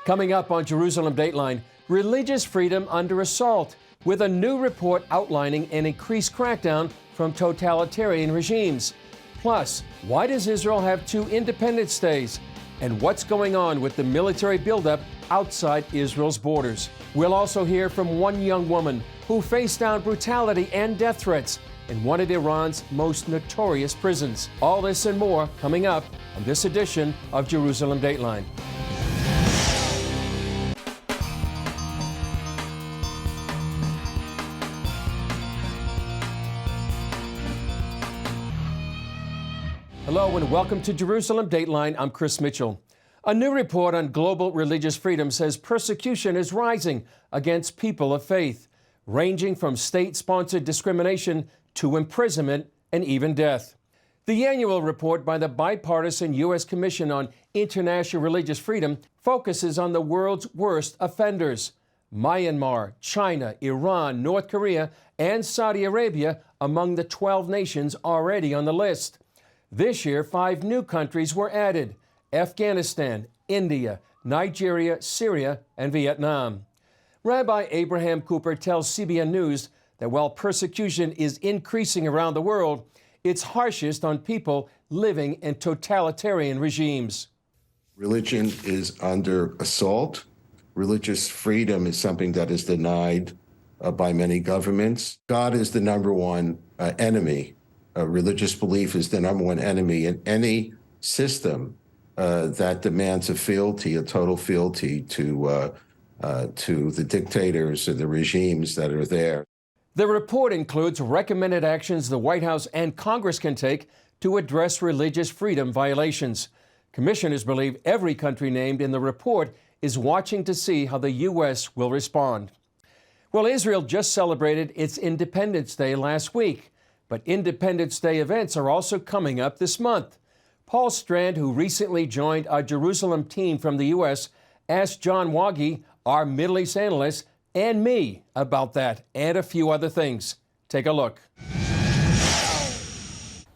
Coming up on Jerusalem Dateline, religious freedom under assault, with a new report outlining an increased crackdown from totalitarian regimes. Plus, why does Israel have 2 Independence Days? And what's going on with the military buildup outside Israel's borders? We'll also hear from one young woman who faced down brutality and death threats in one of Iran's most notorious prisons. All this and more coming up on this edition of Jerusalem Dateline. Hello and welcome to Jerusalem Dateline. I'm Chris Mitchell. A new report on global religious freedom says persecution is rising against people of faith, ranging from state-sponsored discrimination to imprisonment and even death. The annual report by the bipartisan U.S. Commission on International Religious Freedom focuses on the world's worst offenders: Myanmar, China, Iran, North Korea, and Saudi Arabia among the 12 nations already on the list. This year, 5 new countries were added: Afghanistan, India, Nigeria, Syria, and Vietnam. Rabbi Abraham Cooper tells CBN News that while persecution is increasing around the world, it's harshest on people living in totalitarian regimes. Religion is under assault. Religious freedom is something that is denied by many governments. God is the number one enemy. Religious belief is the number one enemy in any system that demands a total fealty to the dictators and the regimes that are there. The report includes recommended actions the White House and Congress can take to address religious freedom violations. Commissioners believe every country named in the report is watching to see how the U.S. will respond. Well, Israel just celebrated its Independence Day last week, but Independence Day events are also coming up this month. Paul Strand, who recently joined our Jerusalem team from the U.S., asked John Wagi, our Middle East analyst, and me about that and a few other things. Take a look.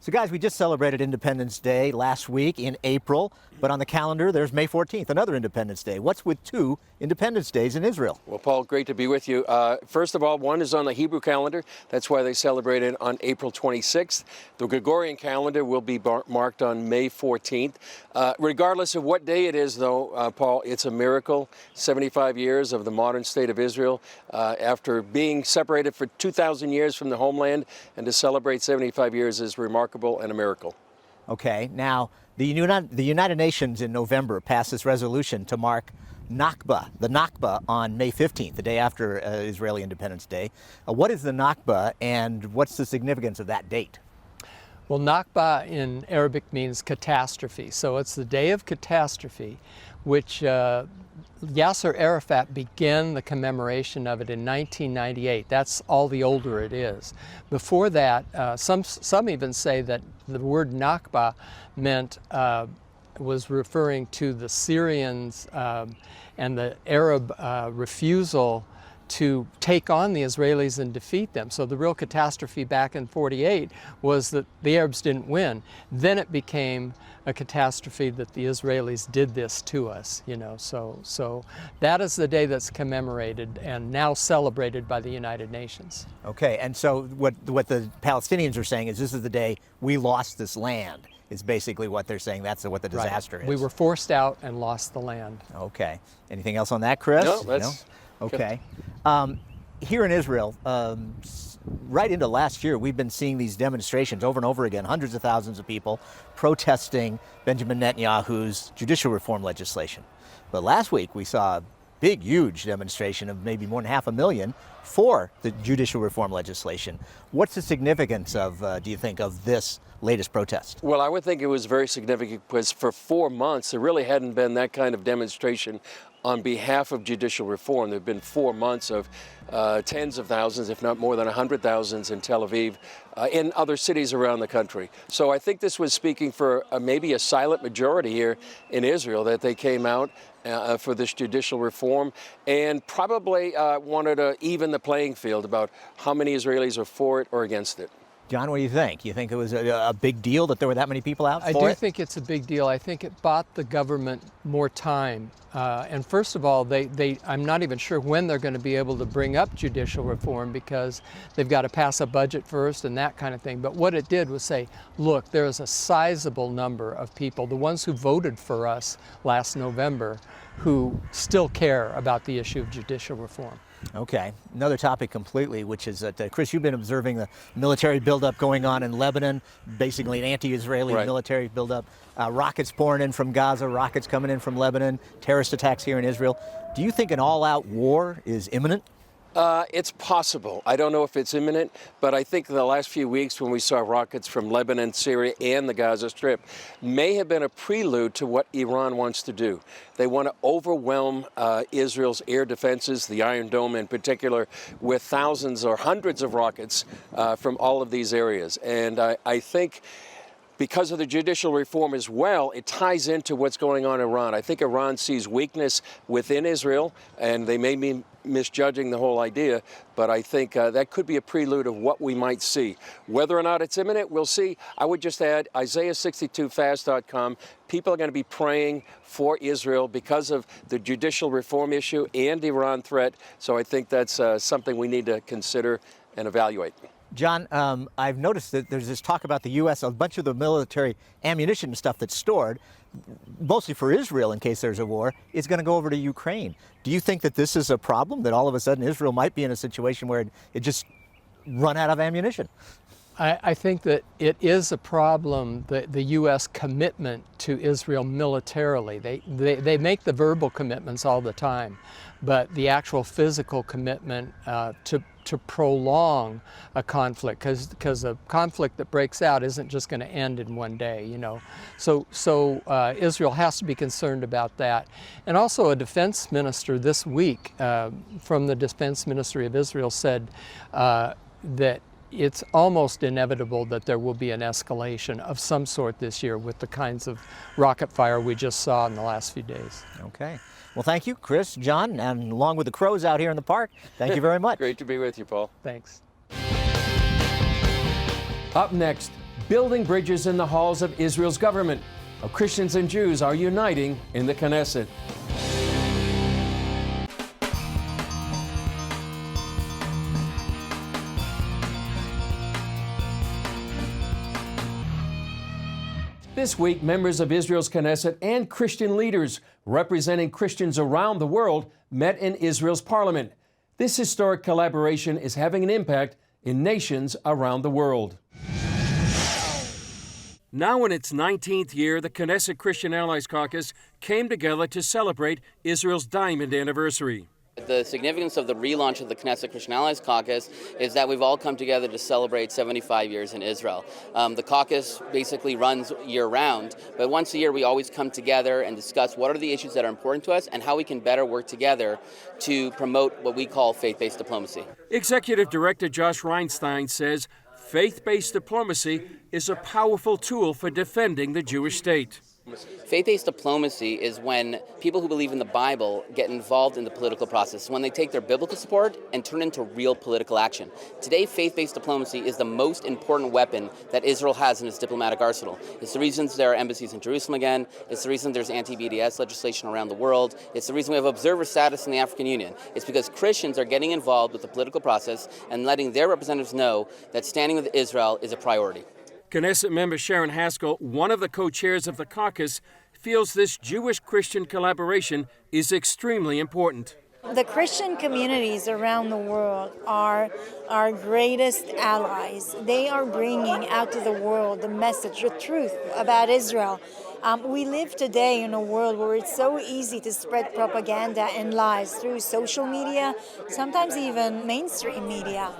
So guys, we just celebrated Independence Day last week in April, but on the calendar there's May 14th, another Independence Day. What's with 2 Independence Days in Israel? Well, Paul, great to be with you. First of all, one is on the Hebrew calendar. That's why they celebrate it on April 26th. The Gregorian calendar will be marked on May 14th. Regardless of what day it is, though, Paul, it's a miracle. 75 years of the modern state of Israel after being separated for 2,000 years from the homeland, and to celebrate 75 years is remarkable and a miracle. Okay, now the United Nations in November passed this resolution to mark Nakba, the Nakba, on May 15th, the day after Israeli Independence Day. What is the Nakba and what's the significance of that date? Well, Nakba in Arabic means catastrophe, so it's the day of catastrophe, which Yasser Arafat began the commemoration of it in 1998. That's all the older it is. Before that, some even say that the word Nakba was referring to the Syrians and the Arab refusal to take on the Israelis and defeat them. So the real catastrophe back in '48 was that the Arabs didn't win. Then it became a catastrophe that the Israelis did this to us, So that is the day that's commemorated and now celebrated by the United Nations. Okay, and so what the Palestinians are saying is this is the day we lost this land, is basically what they're saying. That's what the disaster is. We were forced out and lost the land. Okay. Anything else on that, Chris? No, that's... Okay. Here in Israel, right into last year, we've been seeing these demonstrations over and over again, hundreds of thousands of people protesting Benjamin Netanyahu's judicial reform legislation. But last week, we saw a big, huge demonstration of maybe more than 500,000 for the judicial reform legislation. What's the significance of, do you think, of this latest protest? Well, I would think it was very significant because for 4 months, there really hadn't been that kind of demonstration on behalf of judicial reform. There have been 4 months of tens of thousands, if not more than 100,000 in Tel Aviv, in other cities around the country. So I think this was speaking for maybe a silent majority here in Israel, that they came out for this judicial reform and probably wanted to even the playing field about how many Israelis are for it or against it. John, what do you think? You think it was a big deal that there were that many people out for it? I do think it's a big deal. I think it bought the government more time. And first of all, I'm not even sure when they're going to be able to bring up judicial reform because they've got to pass a budget first and that kind of thing. But what it did was say, look, there is a sizable number of people, the ones who voted for us last November, who still care about the issue of judicial reform. Okay, another topic completely, which is that, Chris, you've been observing the military buildup going on in Lebanon, basically an anti-Israeli military buildup. Rockets pouring in from Gaza, rockets coming in from Lebanon, terrorist attacks here in Israel. Do you think an all-out war is imminent? It's possible. I don't know if it's imminent, but I think the last few weeks when we saw rockets from Lebanon, Syria, and the Gaza Strip may have been a prelude to what Iran wants to do. They want to overwhelm Israel's air defenses, the Iron Dome in particular, with thousands or hundreds of rockets from all of these areas. And I think because of the judicial reform as well, it ties into what's going on in Iran. I think Iran sees weakness within Israel, and they may be misjudging the whole idea, but I think that could be a prelude of what we might see. Whether or not it's imminent, we'll see. I would just add Isaiah62fast.com. People are going to be praying for Israel because of the judicial reform issue and the Iran threat. So I think that's something we need to consider and evaluate. John, I've noticed that there's this talk about the U.S., a bunch of the military ammunition and stuff that's stored, mostly for Israel in case there's a war, is going to go over to Ukraine. Do you think that this is a problem, that all of a sudden Israel might be in a situation where it just run out of ammunition? I think that it is a problem, the U.S. commitment to Israel militarily. They make the verbal commitments all the time, but the actual physical commitment to prolong a conflict, because a conflict that breaks out isn't just going to end in one day, you know. So Israel has to be concerned about that. And also a defense minister this week from the Defense Ministry of Israel said that it's almost inevitable that there will be an escalation of some sort this year with the kinds of rocket fire we just saw in the last few days. Okay. Well, thank you, Chris, John, and along with the crows out here in the park, thank you very much. Great to be with you, Paul. Thanks. Up next, building bridges in the halls of Israel's government. How Christians and Jews are uniting in the Knesset. This week, members of Israel's Knesset and Christian leaders representing Christians around the world met in Israel's parliament. This historic collaboration is having an impact in nations around the world. Now in its 19th year, the Knesset Christian Allies Caucus came together to celebrate Israel's diamond anniversary. The significance of the relaunch of the Knesset Christian Allies Caucus is that we've all come together to celebrate 75 years in Israel. The caucus basically runs year-round, but once a year we always come together and discuss what are the issues that are important to us and how we can better work together to promote what we call faith-based diplomacy. Executive Director Josh Reinstein says faith-based diplomacy is a powerful tool for defending the Jewish state. Faith-based diplomacy is when people who believe in the Bible get involved in the political process, when they take their biblical support and turn it into real political action. Today, faith-based diplomacy is the most important weapon that Israel has in its diplomatic arsenal. It's the reason there are embassies in Jerusalem again. It's the reason there's anti-BDS legislation around the world. It's the reason we have observer status in the African Union. It's because Christians are getting involved with the political process and letting their representatives know that standing with Israel is a priority. Knesset member Sharon Haskell, one of the co-chairs of the caucus, feels this Jewish-Christian collaboration is extremely important. The Christian communities around the world are our greatest allies. They are bringing out to the world the message, the truth about Israel. We live today in a world where it's so easy to spread propaganda and lies through social media, sometimes even mainstream media.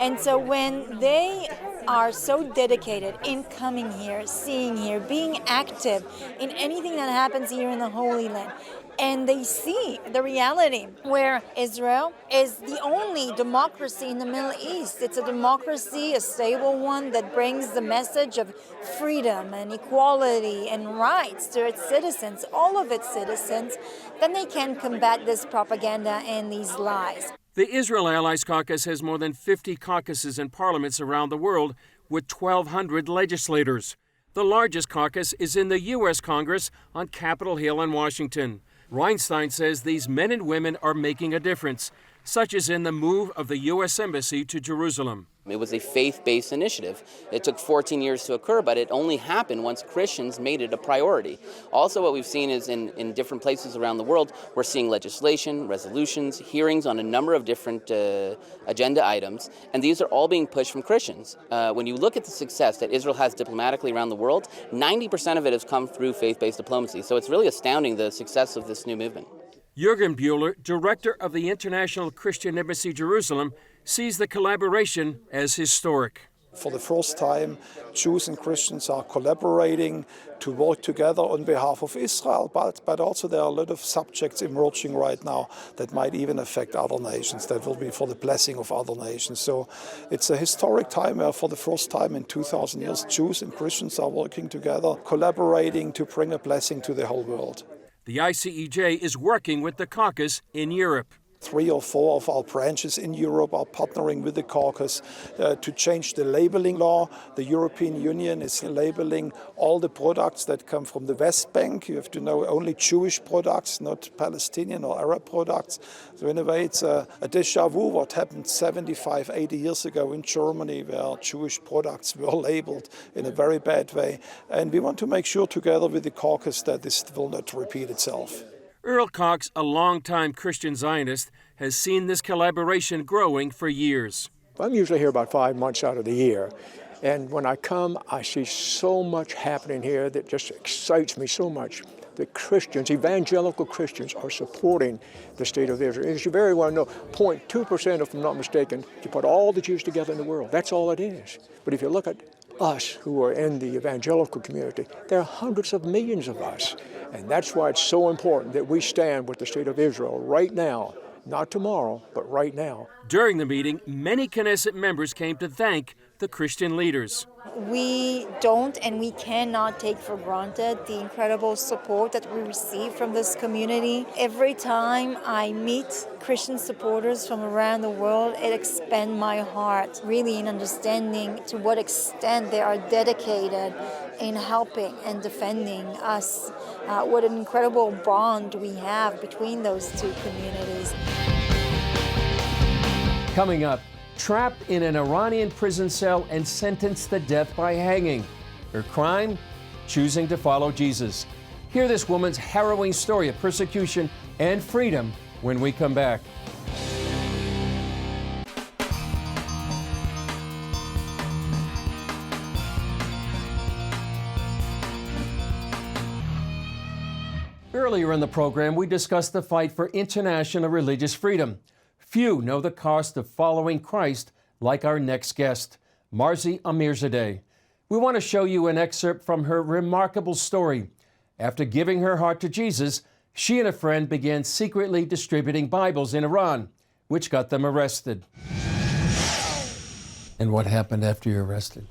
And so when they are so dedicated in coming here, seeing here, being active in anything that happens here in the Holy Land, and they see the reality where Israel is the only democracy in the Middle East. It's a democracy, a stable one that brings the message of freedom and equality and rights to its citizens, all of its citizens, then they can combat this propaganda and these lies. The Israel Allies Caucus has more than 50 caucuses and parliaments around the world, with 1,200 legislators. The largest caucus is in the U.S. Congress on Capitol Hill in Washington. Reinstein says these men and women are making a difference, such as in the move of the U.S. Embassy to Jerusalem. It was a faith-based initiative. It took 14 years to occur, but it only happened once Christians made it a priority. Also, what we've seen is in different places around the world, we're seeing legislation, resolutions, hearings on a number of different agenda items, and these are all being pushed from Christians. When you look at the success that Israel has diplomatically around the world, 90% of it has come through faith-based diplomacy. So it's really astounding the success of this new movement. Jürgen Buehler, director of the International Christian Embassy Jerusalem, sees the collaboration as historic. For the first time, Jews and Christians are collaborating to work together on behalf of Israel, but also there are a lot of subjects emerging right now that might even affect other nations, that will be for the blessing of other nations. So it's a historic time where for the first time in 2,000 years, Jews and Christians are working together, collaborating to bring a blessing to the whole world. The ICEJ is working with the caucus in Europe. 3 or 4 of our branches in Europe are partnering with the caucus to change the labeling law. The European Union is labeling all the products that come from the West Bank. You have to know only Jewish products, not Palestinian or Arab products. So in a way, it's a déjà vu what happened 75, 80 years ago in Germany, where Jewish products were labeled in a very bad way. And we want to make sure together with the caucus that this will not repeat itself. Earl Cox, a longtime Christian Zionist, has seen this collaboration growing for years. I'm usually here about 5 months out of the year. And when I come, I see so much happening here that just excites me so much. The Christians, evangelical Christians, are supporting the state of Israel. As you very well know, 0.2%, if I'm not mistaken, you put all the Jews together in the world. That's all it is. But if you look at us who are in the evangelical community, there are hundreds of millions of us. And that's why it's so important that we stand with the state of Israel right now, not tomorrow, but right now. During the meeting, many Knesset members came to thank the Christian leaders. We don't and we cannot take for granted the incredible support that we receive from this community. Every time I meet Christian supporters from around the world, it expands my heart, really in understanding to what extent they are dedicated in helping and defending us. What an incredible bond we have between those two communities. Coming up, trapped in an Iranian prison cell and sentenced to death by hanging. Her crime? Choosing to follow Jesus. Hear this woman's harrowing story of persecution and freedom when we come back. Earlier in the program, we discussed the fight for international religious freedom. Few know the cost of following Christ like our next guest, Marzi Amirzadeh. We want to show you an excerpt from her remarkable story. After giving her heart to Jesus, she and a friend began secretly distributing Bibles in Iran, which got them arrested. And what happened after you're arrested?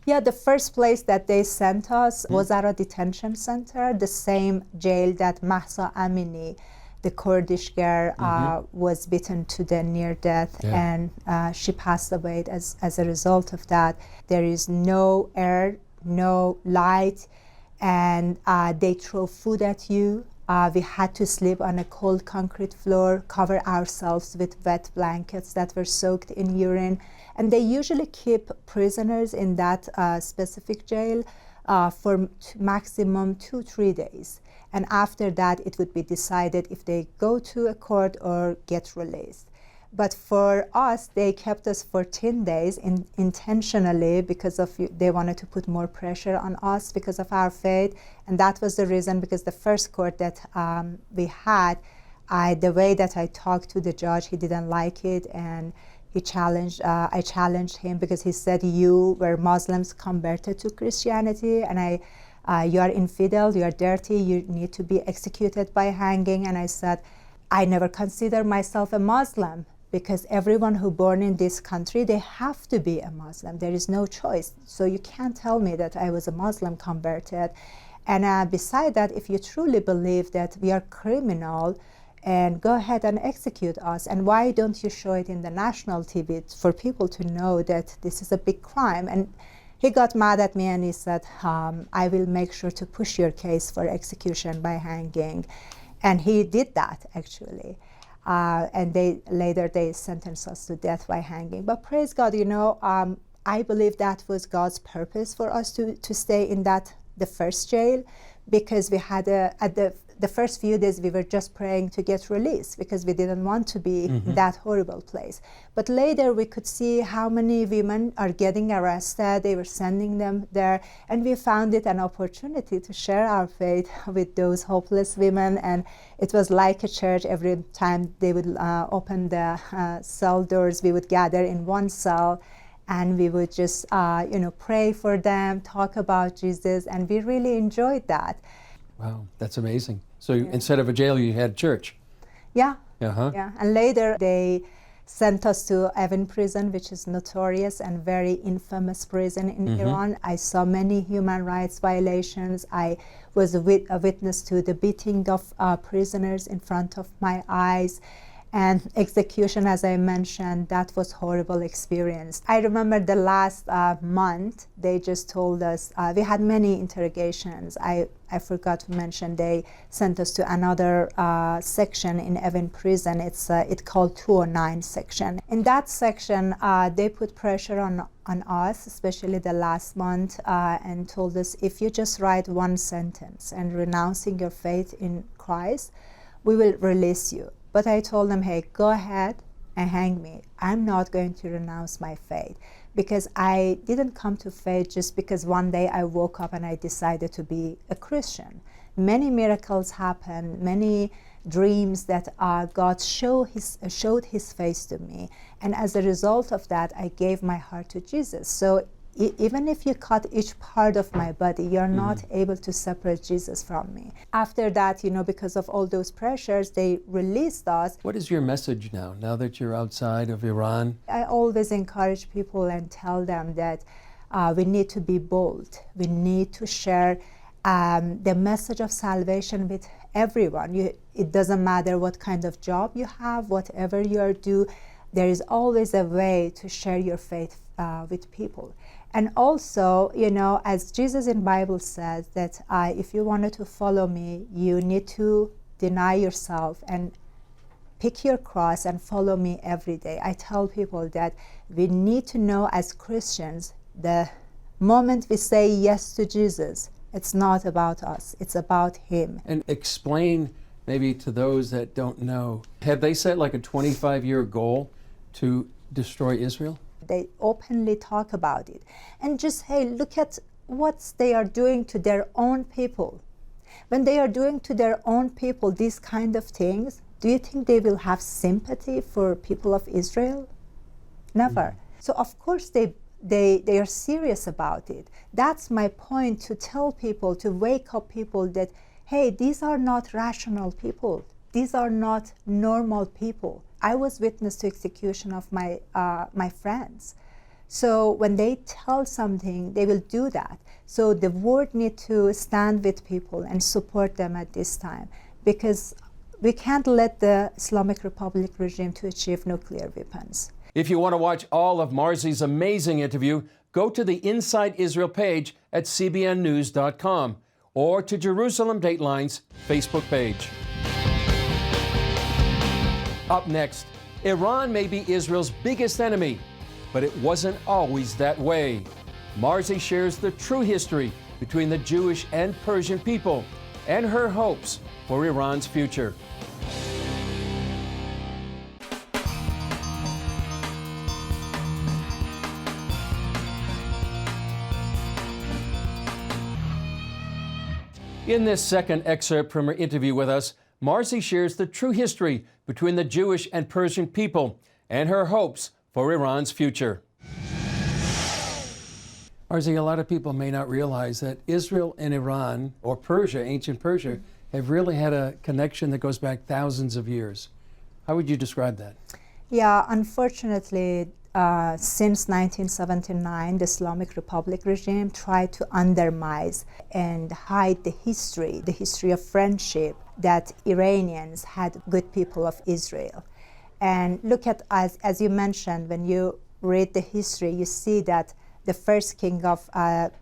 Yeah, the first place that they sent us was at a detention center, the same jail that Mahsa Amini, the Kurdish girl, was beaten to the near death, and she passed away as a result of that. There is no air, no light, and they throw food at you. We had to sleep on a cold concrete floor, cover ourselves with wet blankets that were soaked in urine. And they usually keep prisoners in that specific jail for maximum 2-3 days. And after that, it would be decided if they go to a court or get released. But for us, they kept us for 10 days intentionally because they wanted to put more pressure on us because of our faith. And that was the reason, because the first court that we had, the way that I talked to the judge, he didn't like it, and I challenged him because he said, you were Muslims converted to Christianity, and you are infidel, you are dirty, you need to be executed by hanging. And I said, I never consider myself a Muslim, because everyone who born in this country, they have to be a Muslim. There is no choice. So you can't tell me that I was a Muslim converted. And beside that, if you truly believe that we are criminal and go ahead and execute us. And why don't you show it in the national TV for people to know that this is a big crime? And he got mad at me and he said, I will make sure to push your case for execution by hanging. And he did that, actually. And later they sentenced us to death by hanging. But praise God, I believe that was God's purpose for us to stay in the first jail, because we had at the first few days we were just praying to get released because we didn't want to be in that horrible place. But later we could see how many women are getting arrested. They were sending them there, and we found it an opportunity to share our faith with those hopeless women. And it was like a church. Every time they would open the cell doors, we would gather in one cell, and we would just pray for them, talk about Jesus, and we really enjoyed that. Wow, that's amazing. So instead of a jail, you had church. Yeah. Uh-huh. Yeah. And later they sent us to Evin prison, which is notorious and very infamous prison in Iran. I saw many human rights violations. I was a witness to the beating of prisoners in front of my eyes. And execution, as I mentioned, that was horrible experience. I remember the last month, they just told us, we had many interrogations. I forgot to mention, they sent us to another section in Evin prison. It's called 209 section. In that section, they put pressure on us, especially the last month, and told us, if you just write one sentence and renouncing your faith in Christ, we will release you. But I told them, hey, go ahead and hang me. I'm not going to renounce my faith, because I didn't come to faith just because one day I woke up and I decided to be a Christian. Many miracles happened, many dreams that God showed his face to me. And as a result of that, I gave my heart to Jesus. So even if you cut each part of my body, you're not able to separate Jesus from me. After that, because of all those pressures, they released us. What is your message now that you're outside of Iran? I always encourage people and tell them that we need to be bold. We need to share the message of salvation with everyone. It doesn't matter what kind of job you have, whatever you do, there is always a way to share your faith with people. And also, as Jesus in Bible says, that if you wanted to follow me, you need to deny yourself and pick your cross and follow me every day. I tell people that we need to know as Christians, the moment we say yes to Jesus, it's not about us, it's about him. And explain maybe to those that don't know, have they set like a 25-year goal to destroy Israel? They openly talk about it. And just, hey, look at what they are doing to their own people. When they are doing to their own people these kind of things, do you think they will have sympathy for people of Israel? Never. So of course they are serious about it. That's my point, to tell people, to wake up people that, hey, these are not rational people. These are not normal people. I was witness to execution of my friends. So when they tell something, they will do that. So the word need to stand with people and support them at this time, because we can't let the Islamic Republic regime to achieve nuclear weapons. If you want to watch all of Marzi's amazing interview, go to the Inside Israel page at cbnnews.com or to Jerusalem Dateline's Facebook page. Up next, Iran may be Israel's biggest enemy, but it wasn't always that way. Marzi shares the true history between the Jewish and Persian people and her hopes for Iran's future. In this second excerpt from her interview with us, Marzi shares the true history between the Jewish and Persian people and her hopes for Iran's future. Marzi, a lot of people may not realize that Israel and Iran, or Persia, ancient Persia, have really had a connection that goes back thousands of years. How would you describe that? Yeah, unfortunately, since 1979, the Islamic Republic regime tried to undermine and hide the history of friendship that Iranians had good people of Israel. And look at, as you mentioned, when you read the history, you see that the first king of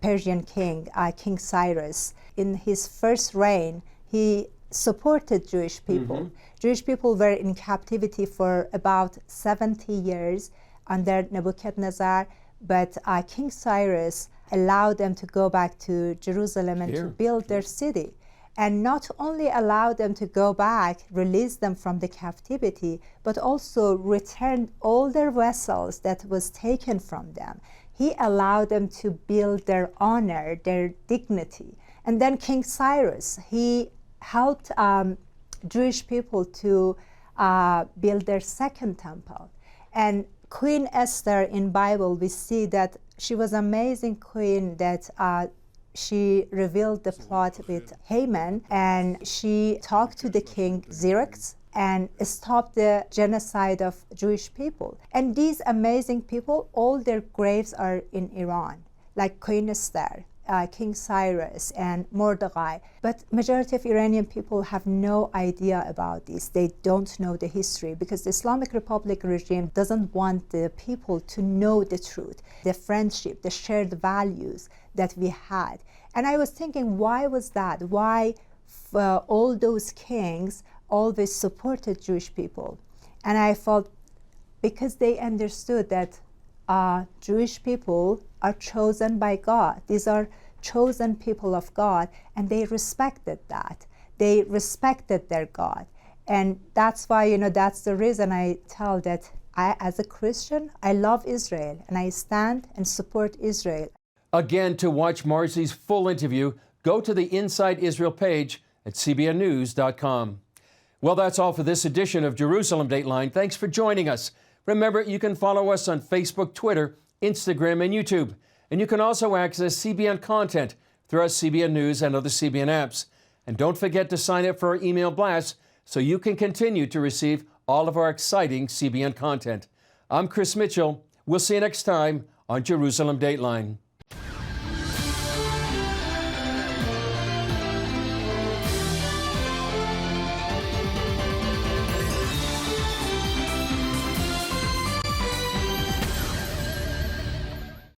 Persian king, King Cyrus, in his first reign, he supported Jewish people. Jewish people were in captivity for about 70 years under Nebuchadnezzar, but King Cyrus allowed them to go back to Jerusalem and to build their city. And not only allow them to go back, release them from the captivity, but also return all their vessels that was taken from them. He allowed them to build their honor, their dignity. And then King Cyrus, he helped Jewish people to build their second temple. And Queen Esther in Bible, we see that she was an amazing queen that she revealed the plot with Haman, and she talked to the king Xerxes and stopped the genocide of Jewish people. And these amazing people, all their graves are in Iran, like Queen Esther, King Cyrus, and Mordecai. But majority of Iranian people have no idea about this. They don't know the history because the Islamic Republic regime doesn't want the people to know the truth, the friendship, the shared values that we had. And I was thinking, why was that? Why all those kings always supported Jewish people? And I felt because they understood that Jewish people are chosen by God. These are chosen people of God, and they respected that. They respected their God. And that's why, that's the reason I tell that I, as a Christian, I love Israel, and I stand and support Israel. Again, to watch Marcy's full interview, go to the Inside Israel page at cbnnews.com. Well, that's all for this edition of Jerusalem Dateline. Thanks for joining us. Remember, you can follow us on Facebook, Twitter, Instagram, and YouTube. And you can also access CBN content through our CBN News and other CBN apps. And don't forget to sign up for our email blast so you can continue to receive all of our exciting CBN content. I'm Chris Mitchell. We'll see you next time on Jerusalem Dateline.